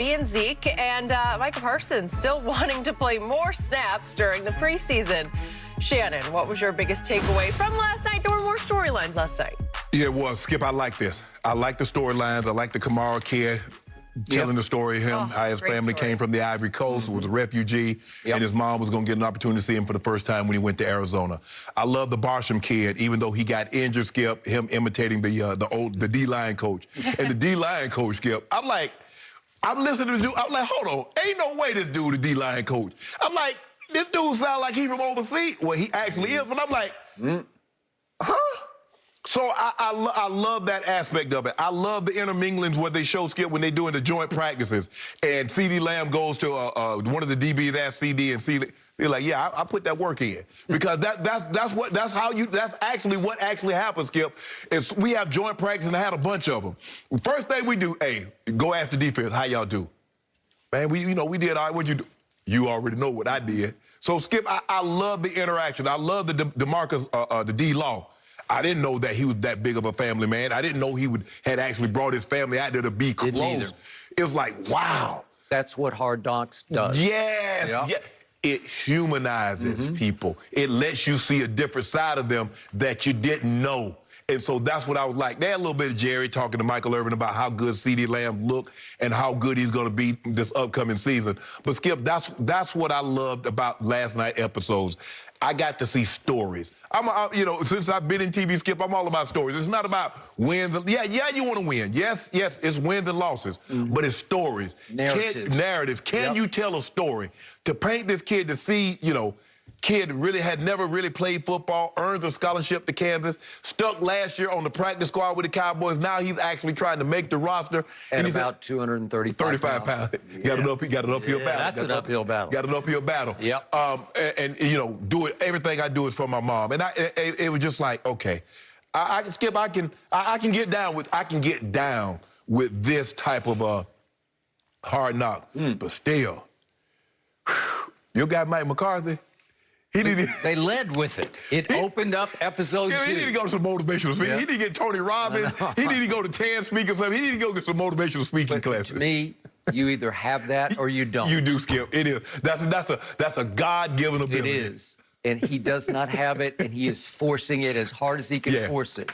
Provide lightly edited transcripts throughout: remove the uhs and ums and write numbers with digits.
And Zeke and Micah Parsons still wanting to play more snaps during the preseason. Shannon, what was your biggest takeaway from last night? There were more storylines last night. Yeah, it was. Skip, I like this. I like the storylines. I like the Kamara kid telling the story of him, how his family came from the Ivory Coast, was a refugee, and his mom was going to get an opportunity to see him for the first time when he went to Arizona. I love the Barsham kid, even though he got injured, Skip, him imitating the D-line coach. And the D-line coach, Skip, I'm listening to this dude. I'm like, hold on. Ain't no way this dude a D-line coach. I'm like, this dude sound like he from overseas. Well, he actually is, but I'm like, huh? So I love that aspect of it. I love the interminglings where they show Skip when they're doing the joint practices. And C.D. Lamb goes to one of the DBs, asked C.D., and C.D. They're like, yeah, I put that work in. Because that's actually what actually happens, Skip, is we have joint practice, and I had a bunch of them. First thing we do, hey, go ask the defense, how y'all do? Man, we did all right. What'd you do? You already know what I did. So, Skip, I love the interaction. I love the DeMarcus, the D-Law. I didn't know that he was that big of a family man. I didn't know he had actually brought his family out there to be close. It was like, wow. That's what Hard Knocks does. Yes. Yep. Yeah. It humanizes people. It lets you see a different side of them that you didn't know. And so that's what I was like. They had a little bit of Jerry talking to Michael Irvin about how good C.D. Lamb looked and how good he's going to be this upcoming season. But, Skip, that's what I loved about last night episodes. I got to see stories. Since I've been in TV, Skip, I'm all about stories. It's not about wins. Yeah, you want to win. Yes, it's wins and losses. But it's stories. Narratives. Can you tell a story? To paint this kid to see, kid really had never really played football, earned a scholarship to Kansas, stuck last year on the practice squad with the Cowboys. Now he's actually trying to make the roster. And he's about 235 pounds. Got an uphill battle. That's an uphill battle. Got an uphill battle. Yep. Do it. Everything I do is for my mom. And it was just like, okay, Skip, I can get down with this type of hard knock. But still, your guy Mike McCarthy. They led with it. It opened up episode 2. He need to go to some motivational speaking. He need to get Tony Robbins. He need to go to 10 speaking something. He need to go get some motivational speaking classes. To me, you either have that or you don't. You do, Skip. It is. That's a God-given ability. It is. And he does not have it, and he is forcing it as hard as he can force it.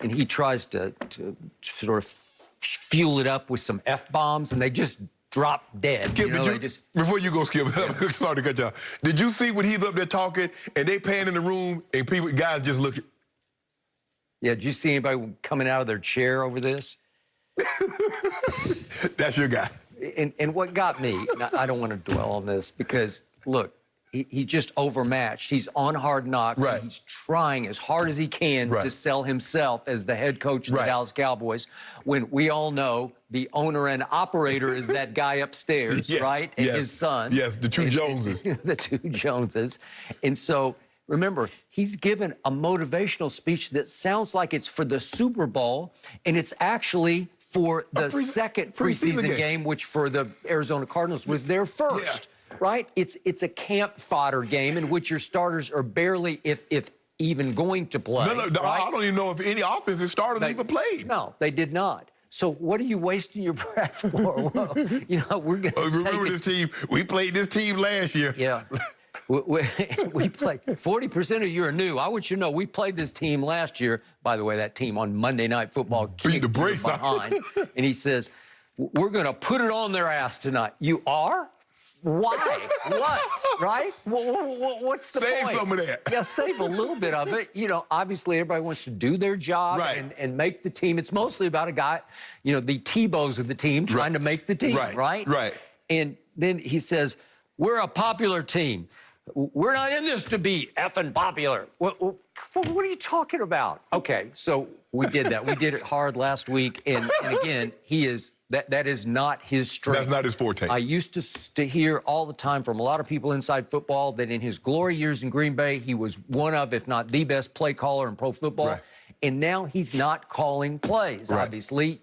And he tries to sort of fuel it up with some F-bombs, and they just drop dead. Skip, before you go, Skip, sorry to cut you off. Did you see when he's up there talking and they pan in the room and guys just looking? Yeah, did you see anybody coming out of their chair over this? That's your guy. And what got me, I don't want to dwell on this because, look, he just overmatched. He's on Hard Knocks. Right. And he's trying as hard as he can to sell himself as the head coach of the Dallas Cowboys when we all know the owner and operator is that guy upstairs, right? And his son. Yes, the two Joneses. The two Joneses. And so, remember, he's given a motivational speech that sounds like it's for the Super Bowl, and it's actually for the second preseason game, which for the Arizona Cardinals was their first. Right? It's a camp fodder game in which your starters are barely, if even going to play. No, I don't even know if any offensive starters even played. No, they did not. So what are you wasting your breath for? Well, we're going to remember this team. We played this team last year. Yeah. We played. 40% of you are new. I want you to know we played this team last year. By the way, that team on Monday Night Football beat the brakes behind. And he says, we're going to put it on their ass tonight. You are? Why? What? Right? What's the point? Save some of that. Yeah, save a little bit of it. Obviously everybody wants to do their job and make the team. It's mostly about a guy, the Tebows of the team trying to make the team, right? Right. And then he says, we're a popular team. We're not in this to be effing popular. What are you talking about? Okay, so we did that. We did it hard last week. And again, that is not his strength. That's not his forte. I used to hear all the time from a lot of people inside football that in his glory years in Green Bay, he was one of, if not the best play caller in pro football. Right. And now he's not calling plays, obviously.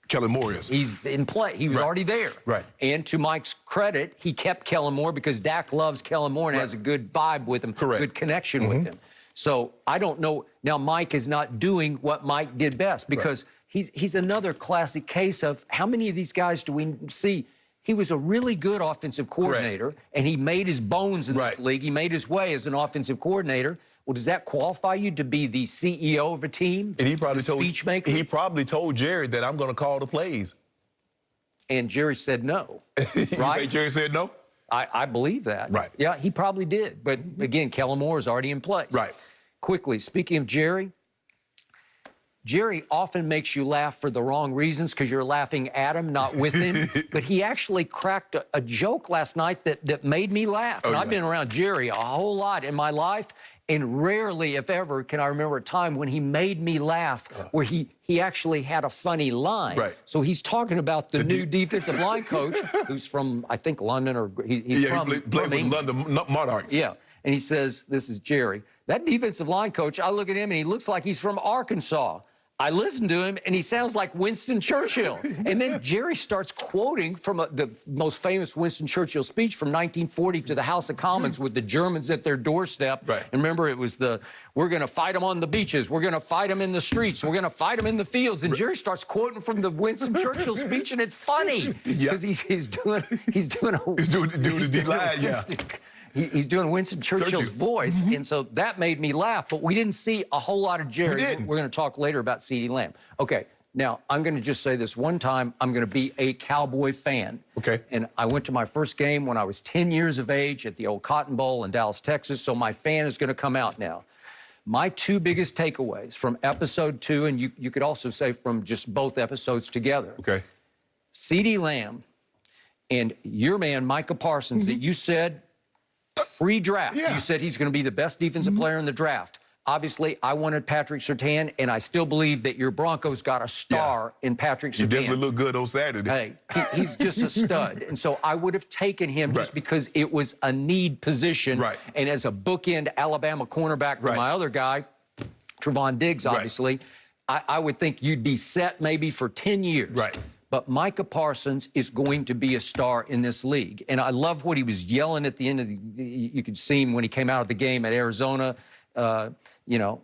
Kellen Moore is. He's in play. He was already there. Right. And to Mike's credit, he kept Kellen Moore because Dak loves Kellen Moore and has a good vibe with him, good connection with him. So I don't know. Now, Mike is not doing what Mike did best because he's another classic case of how many of these guys do we see He was a really good offensive coordinator, and he made his bones in this league. He made his way as an offensive coordinator. Well, does that qualify you to be the CEO of a team? And he probably told speech maker? He probably told Jerry that I'm going to call the plays. And Jerry said no. You Right? think Jerry said no? I believe that. Right. Yeah, he probably did. But again, Kellen Moore is already in place. Right. Quickly, speaking of Jerry, Jerry often makes you laugh for the wrong reasons because you're laughing at him, not with him. But he actually cracked a joke last night that made me laugh. And I've been around Jerry a whole lot in my life, and rarely, if ever, can I remember a time when he made me laugh where he actually had a funny line. Right. So he's talking about the new defensive line coach who's from, I think, London, or he's from played with London Monarchs. Yeah. And he says, this is Jerry, that defensive line coach, I look at him and he looks like he's from Arkansas. I listen to him, and he sounds like Winston Churchill. And then Jerry starts quoting from the most famous Winston Churchill speech from 1940 to the House of Commons with the Germans at their doorstep. Right. And remember, it was we're going to fight them on the beaches. We're going to fight them in the streets. We're going to fight them in the fields. And Jerry starts quoting from the Winston Churchill speech, and it's funny because he's doing the D-line, yeah. He's doing Winston Churchill's voice, and so that made me laugh. But we didn't see a whole lot of Jerry. We're going to talk later about CeeDee Lamb. Okay, now I'm going to just say this one time. I'm going to be a Cowboy fan. Okay. And I went to my first game when I was 10 years of age at the old Cotton Bowl in Dallas, Texas, so my fan is going to come out now. My two biggest takeaways from episode 2, and you could also say from just both episodes together. Okay. CeeDee Lamb and your man, Micah Parsons, that you said pre-draft, you said he's going to be the best defensive player in the draft. Obviously, I wanted Patrick Surtain, and I still believe that your Broncos got a star in Patrick Surtain. You definitely look good on Saturday. Hey, he's just a stud. And so I would have taken him just because it was a need position. Right. And as a bookend Alabama cornerback for my other guy, Trevon Diggs, obviously, I would think you'd be set maybe for 10 years. Right. But Micah Parsons is going to be a star in this league. And I love what he was yelling at the end of you could see him when he came out of the game at Arizona. You know,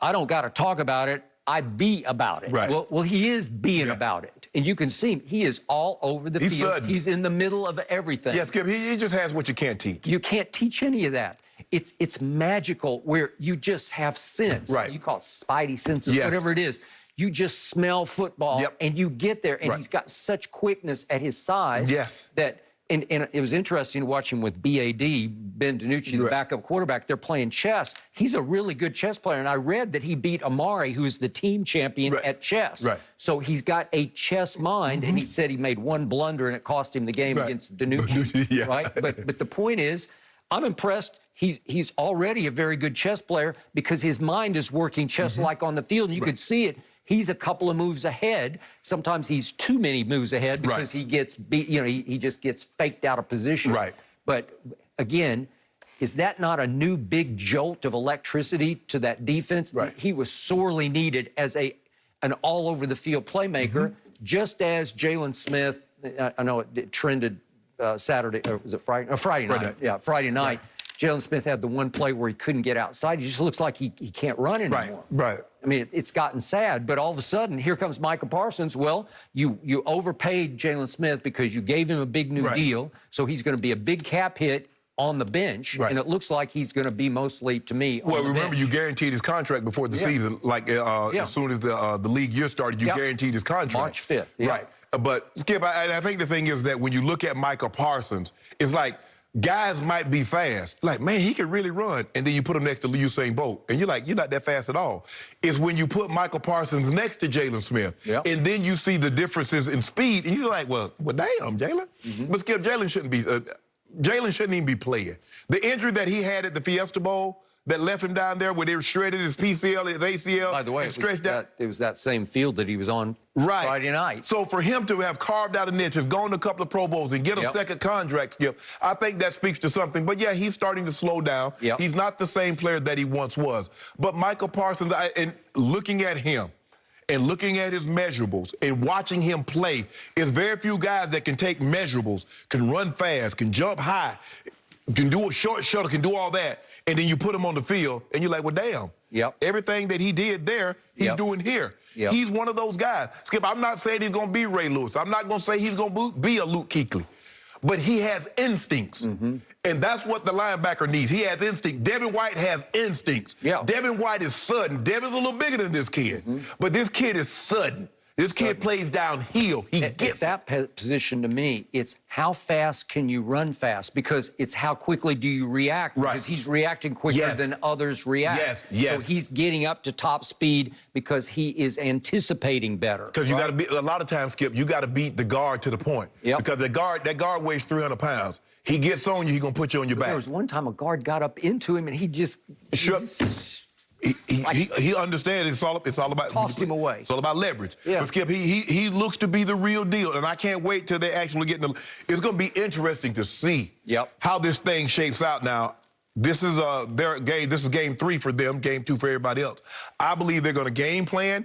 I don't got to talk about it. I be about it. Right. Well, he is being about it. And you can see him. He is all over the field. Sudden. He's in the middle of everything. Yes, Skip, he just has what you can't teach. You can't teach any of that. It's magical where you just have sense. Right. You call it spidey senses, whatever it is. You just smell football, and you get there, and he's got such quickness at his size that, and it was interesting to watch him with BAD, Ben DiNucci, the backup quarterback. They're playing chess. He's a really good chess player, and I read that he beat Amari, who's the team champion at chess. Right. So he's got a chess mind, and he said he made one blunder, and it cost him the game against DiNucci. Right? But the point is, I'm impressed. He's already a very good chess player because his mind is working chess-like on the field, and you could see it. He's a couple of moves ahead. Sometimes he's too many moves ahead because he gets beat, you know, he just gets faked out of position. Right. But again, is that not a new big jolt of electricity to that defense? Right. He was sorely needed as an all over the field playmaker, just as Jalen Smith. I know it trended Saturday, or was it Friday? No, Friday night. Yeah, Friday night. Jalen Smith had the one play where he couldn't get outside. He just looks like he can't run anymore. Right. I mean, it's gotten sad, but all of a sudden, here comes Micah Parsons. Well, you overpaid Jalen Smith because you gave him a big new deal, so he's going to be a big cap hit on the bench, and it looks like he's going to be mostly, to me, on the remember, bench. you guaranteed his contract before the season. Like, as soon as the league year started, you guaranteed his contract. March 5th, Right. But, Skip, I think the thing is that when you look at Micah Parsons, it's like, guys might be fast. Like, man, he can really run. And then you put him next to Usain Bolt. And you're like, you're not that fast at all. It's when you put Michael Parsons next to Jalen Smith. And then you see the differences in speed. And you're like, well damn, Jalen. But Skip, Jalen shouldn't even be playing. The injury that he had at the Fiesta Bowl that left him down there where they shredded his PCL, his ACL. By the way, it was that same field that he was on Friday night. So for him to have carved out a niche, have gone to a couple of Pro Bowls and get a second contract, Skip, I think that speaks to something. But yeah, he's starting to slow down. He's not the same player that he once was. But Michael Parsons, and looking at him and looking at his measurables and watching him play, there's very few guys that can take measurables, can run fast, can jump high. can do a short shuttle, can do all that, and then you put him on the field, and you're like, well, damn. Yep. Everything that he did there, he's doing here. Yep. He's one of those guys. Skip, I'm not saying he's going to be Ray Lewis. I'm not going to say he's going to be a Luke Kuechly. But he has instincts. And that's what the linebacker needs. He has instinct. Devin White has instincts. Yeah. Devin White is sudden. Devin's a little bigger than this kid. But this kid is sudden. This kid plays downhill. He gets that position to me. It's how fast can you run fast? Because it's how quickly do you react? Right. Because he's reacting quicker than others react. Yes. So he's getting up to top speed because he is anticipating better. Because you got to be, a lot of times, Skip, you got to beat the guard to the point. Because that guard weighs 300 pounds. He gets on you, he's going to put you on your back. There was one time a guard got up into him and he just... He understands it's all about tossed him away. It's all about leverage. But Skip, he looks to be the real deal, and I can't wait till they actually get in the. It's going to be interesting to see how this thing shapes out. Now, this is their game. This is game 3 for them, game 2 for everybody else. I believe they're going to game plan.